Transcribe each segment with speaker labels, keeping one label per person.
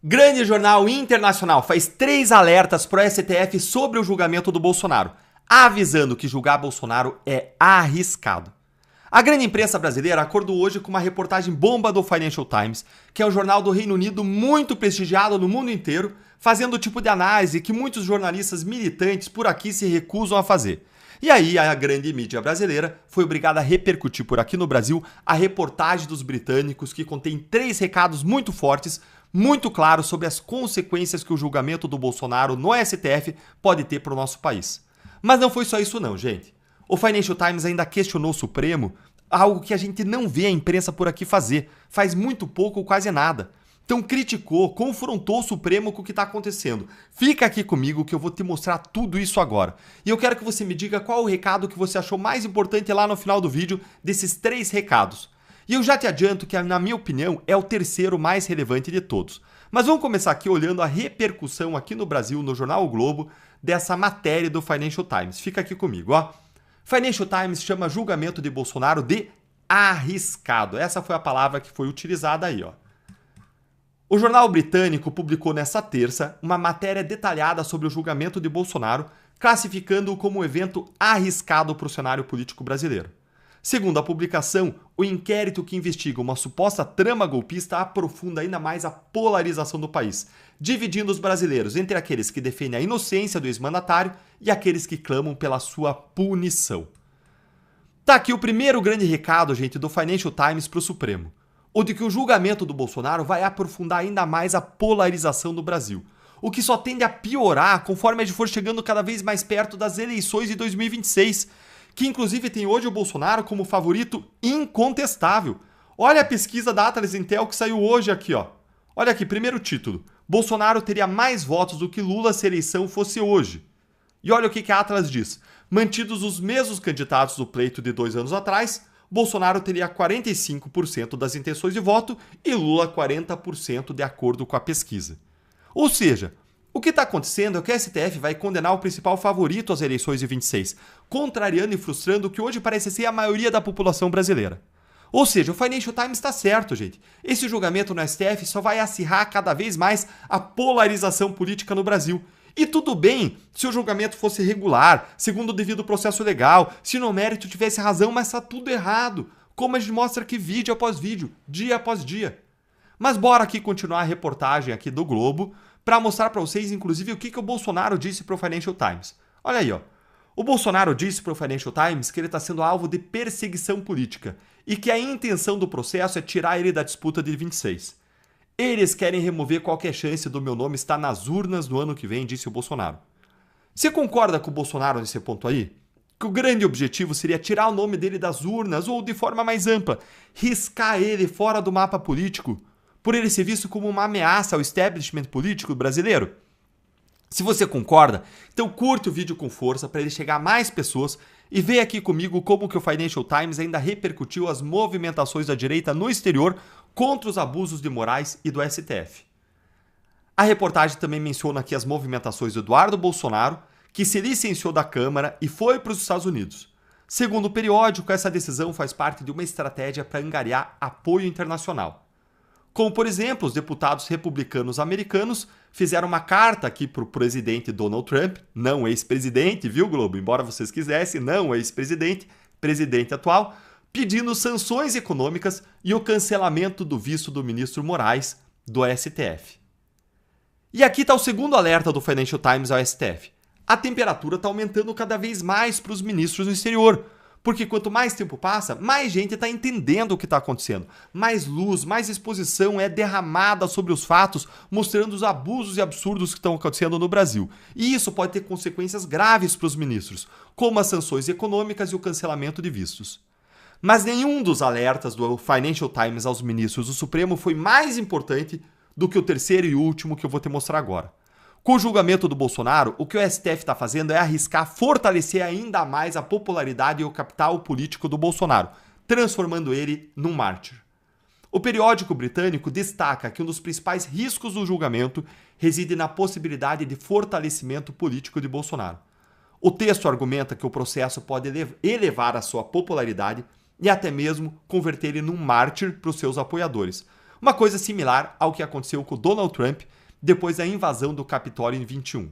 Speaker 1: Grande jornal internacional faz 3 alertas para o STF sobre o julgamento do Bolsonaro, avisando que julgar Bolsonaro é arriscado. A grande imprensa brasileira acordou hoje com uma reportagem bomba do Financial Times, que é um jornal do Reino Unido muito prestigiado no mundo inteiro, fazendo o tipo de análise que muitos jornalistas militantes por aqui se recusam a fazer. E aí a grande mídia brasileira foi obrigada a repercutir por aqui no Brasil a reportagem dos britânicos, que contém 3 recados muito fortes, muito claros sobre as consequências que o julgamento do Bolsonaro no STF pode ter para o nosso país. Mas não foi só isso não, gente. O Financial Times ainda questionou o Supremo, algo que a gente não vê a imprensa por aqui fazer, faz muito pouco ou quase nada. Então criticou, confrontou o Supremo com o que está acontecendo. Fica aqui comigo que eu vou te mostrar tudo isso agora. E eu quero que você me diga qual o recado que você achou mais importante lá no final do vídeo desses 3 recados. E eu já te adianto que, na minha opinião, é o terceiro mais relevante de todos. Mas vamos começar aqui olhando a repercussão aqui no Brasil, no jornal O Globo, dessa matéria do Financial Times. Fica aqui comigo, ó. Financial Times chama julgamento de Bolsonaro de arriscado. Essa foi a palavra que foi utilizada aí, ó. O jornal britânico publicou nesta terça uma matéria detalhada sobre o julgamento de Bolsonaro, classificando-o como um evento arriscado para o cenário político brasileiro. Segundo a publicação, o inquérito que investiga uma suposta trama golpista aprofunda ainda mais a polarização do país, dividindo os brasileiros entre aqueles que defendem a inocência do ex-mandatário e aqueles que clamam pela sua punição. Tá aqui o primeiro grande recado, gente, do Financial Times para o Supremo. O de que o julgamento do Bolsonaro vai aprofundar ainda mais a polarização do Brasil, o que só tende a piorar conforme a gente for chegando cada vez mais perto das eleições de 2026, que inclusive tem hoje o Bolsonaro como favorito incontestável. Olha a pesquisa da Atlas Intel que saiu hoje aqui, ó. Olha aqui, primeiro título. Bolsonaro teria mais votos do que Lula se a eleição fosse hoje. E olha o que a Atlas diz. Mantidos os mesmos candidatos do pleito de 2 anos atrás, Bolsonaro teria 45% das intenções de voto e Lula 40% de acordo com a pesquisa. Ou seja, o que está acontecendo é que o STF vai condenar o principal favorito às eleições de 26, contrariando e frustrando o que hoje parece ser a maioria da população brasileira. Ou seja, o Financial Times está certo, gente. Esse julgamento no STF só vai acirrar cada vez mais a polarização política no Brasil. E tudo bem se o julgamento fosse regular, segundo o devido processo legal, se no mérito tivesse razão, mas está tudo errado, como a gente mostra aqui vídeo após vídeo, dia após dia. Mas bora aqui continuar a reportagem aqui do Globo para mostrar para vocês, inclusive, o que o Bolsonaro disse para o Financial Times. Olha aí, ó. O Bolsonaro disse para o Financial Times que ele está sendo alvo de perseguição política e que a intenção do processo é tirar ele da disputa de 26. Eles querem remover qualquer chance do meu nome estar nas urnas no ano que vem, disse o Bolsonaro. Você concorda com o Bolsonaro nesse ponto aí? Que o grande objetivo seria tirar o nome dele das urnas ou, de forma mais ampla, riscar ele fora do mapa político, por ele ser visto como uma ameaça ao establishment político brasileiro? Se você concorda, então curte o vídeo com força para ele chegar a mais pessoas e vê aqui comigo como que o Financial Times ainda repercutiu as movimentações da direita no exterior contra os abusos de Moraes e do STF. A reportagem também menciona aqui as movimentações do Eduardo Bolsonaro, que se licenciou da Câmara e foi para os Estados Unidos. Segundo o periódico, essa decisão faz parte de uma estratégia para angariar apoio internacional. Como, por exemplo, os deputados republicanos americanos fizeram uma carta aqui para o presidente Donald Trump, não ex-presidente, viu, Globo? Embora vocês quisessem, não ex-presidente, presidente atual, pedindo sanções econômicas e o cancelamento do visto do ministro Moraes do STF. E aqui está o segundo alerta do Financial Times ao STF. A temperatura está aumentando cada vez mais para os ministros no exterior, porque quanto mais tempo passa, mais gente está entendendo o que está acontecendo. Mais luz, mais exposição é derramada sobre os fatos, mostrando os abusos e absurdos que estão acontecendo no Brasil. E isso pode ter consequências graves para os ministros, como as sanções econômicas e o cancelamento de vistos. Mas nenhum dos alertas do Financial Times aos ministros do Supremo foi mais importante do que o terceiro e último que eu vou te mostrar agora. Com o julgamento do Bolsonaro, o que o STF está fazendo é arriscar fortalecer ainda mais a popularidade e o capital político do Bolsonaro, transformando ele num mártir. O periódico britânico destaca que um dos principais riscos do julgamento reside na possibilidade de fortalecimento político de Bolsonaro. O texto argumenta que o processo pode elevar a sua popularidade e até mesmo converter ele num mártir para os seus apoiadores, Uma coisa similar ao que aconteceu com Donald Trump depois da invasão do Capitólio em 21.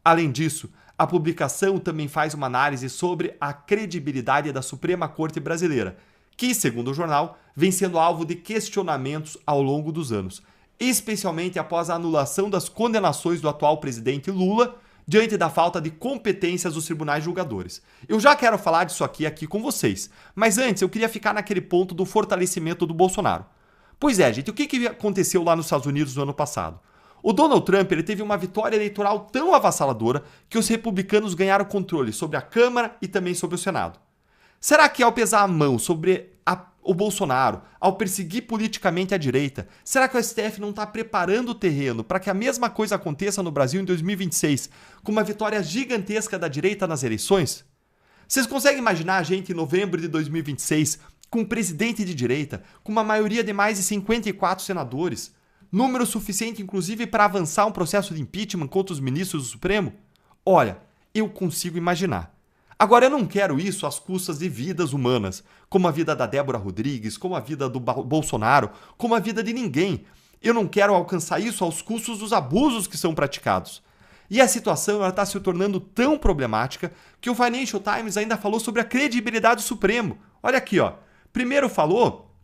Speaker 1: Além disso, a publicação também faz uma análise sobre a credibilidade da Suprema Corte Brasileira, que, segundo o jornal, vem sendo alvo de questionamentos ao longo dos anos, especialmente após a anulação das condenações do atual presidente Lula diante da falta de competências dos tribunais julgadores. Eu já quero falar disso aqui com vocês, mas antes eu queria ficar naquele ponto do fortalecimento do Bolsonaro. Pois é, gente, o que aconteceu lá nos Estados Unidos no ano passado? O Donald Trump ele teve uma vitória eleitoral tão avassaladora que os republicanos ganharam controle sobre a Câmara e também sobre o Senado. Será que ao pesar a mão sobre o Bolsonaro, ao perseguir politicamente a direita, será que o STF não está preparando o terreno para que a mesma coisa aconteça no Brasil em 2026, com uma vitória gigantesca da direita nas eleições? Vocês conseguem imaginar a gente em novembro de 2026 com um presidente de direita, com uma maioria de mais de 54 senadores, número suficiente inclusive para avançar um processo de impeachment contra os ministros do Supremo? Olha, eu consigo imaginar. Agora, eu não quero isso às custas de vidas humanas, como a vida da Débora Rodrigues, como a vida do Bolsonaro, como a vida de ninguém. Eu não quero alcançar isso aos custos dos abusos que são praticados. E a situação está se tornando tão problemática que o Financial Times ainda falou sobre a credibilidade do Supremo. Olha aqui, ó. Primeiro falou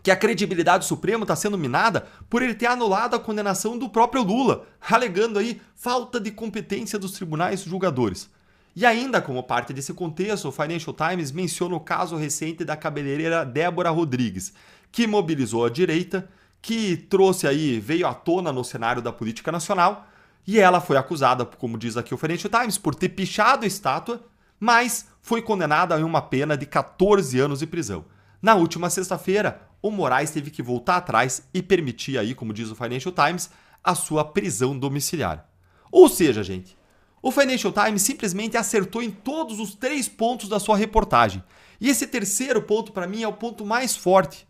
Speaker 1: que a credibilidade do Supremo está sendo minada por ele ter anulado a condenação do próprio Lula, alegando aí falta de competência dos tribunais julgadores. E ainda como parte desse contexto, o Financial Times menciona o caso recente da cabeleireira Débora Rodrigues, que mobilizou a direita, que trouxe aí, veio à tona no cenário da política nacional, e ela foi acusada, como diz aqui o Financial Times, por ter pichado a estátua, mas foi condenada a uma pena de 14 anos de prisão. Na última sexta-feira, o Moraes teve que voltar atrás e permitir aí, como diz o Financial Times, a sua prisão domiciliar. Ou seja, gente, o Financial Times simplesmente acertou em todos os 3 pontos da sua reportagem. E esse terceiro ponto, para mim, é o ponto mais forte.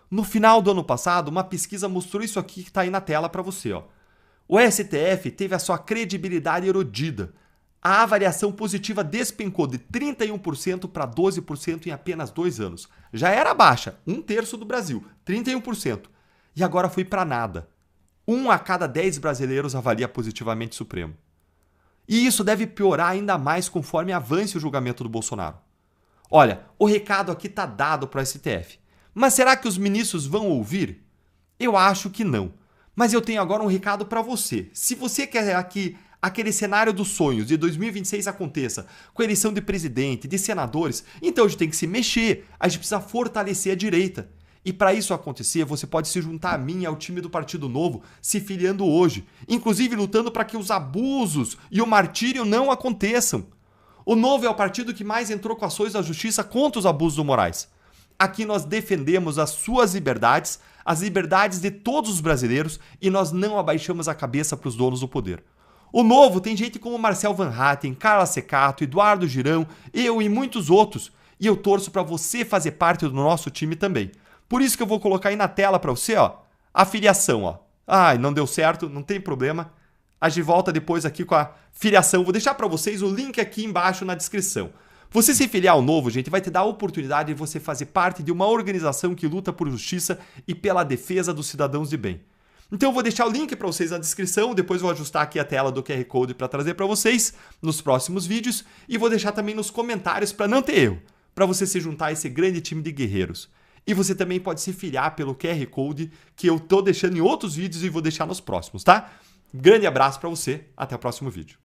Speaker 1: No final do ano passado, uma pesquisa mostrou isso aqui que está aí na tela para você. Ó. O STF teve a sua credibilidade erodida. A avaliação positiva despencou de 31% para 12% em apenas 2 anos. Já era baixa, 1/3 do Brasil, 31%. E agora foi para nada. 1 a cada 10 brasileiros avalia positivamente o Supremo. E isso deve piorar ainda mais conforme avance o julgamento do Bolsonaro. Olha, o recado aqui está dado para o STF. Mas será que os ministros vão ouvir? Eu acho que não. Mas eu tenho agora um recado para você. Se você quer que aquele cenário dos sonhos de 2026 aconteça, com a eleição de presidente, de senadores, então a gente tem que se mexer. A gente precisa fortalecer a direita. E para isso acontecer, você pode se juntar a mim e ao time do Partido Novo, se filiando hoje, inclusive lutando para que os abusos e o martírio não aconteçam. O Novo é o partido que mais entrou com ações da justiça contra os abusos do Moraes. Aqui nós defendemos as suas liberdades, as liberdades de todos os brasileiros e nós não abaixamos a cabeça para os donos do poder. O Novo tem gente como Marcel Van Hatten, Carla Secato, Eduardo Girão, eu e muitos outros. E eu torço para você fazer parte do nosso time também. Por isso que eu vou colocar aí na tela para você, ó, a filiação, ó. Ai, não deu certo, não tem problema. A gente volta depois aqui com a filiação. Vou deixar para vocês o link aqui embaixo na descrição. Você se filiar ao Novo, gente, vai te dar a oportunidade de você fazer parte de uma organização que luta por justiça e pela defesa dos cidadãos de bem. Então eu vou deixar o link para vocês na descrição, depois vou ajustar aqui a tela do QR Code para trazer para vocês nos próximos vídeos e vou deixar também nos comentários para não ter erro, para você se juntar a esse grande time de guerreiros. E você também pode se filiar pelo QR Code que eu tô deixando em outros vídeos e vou deixar nos próximos, tá? Grande abraço para você, até o próximo vídeo.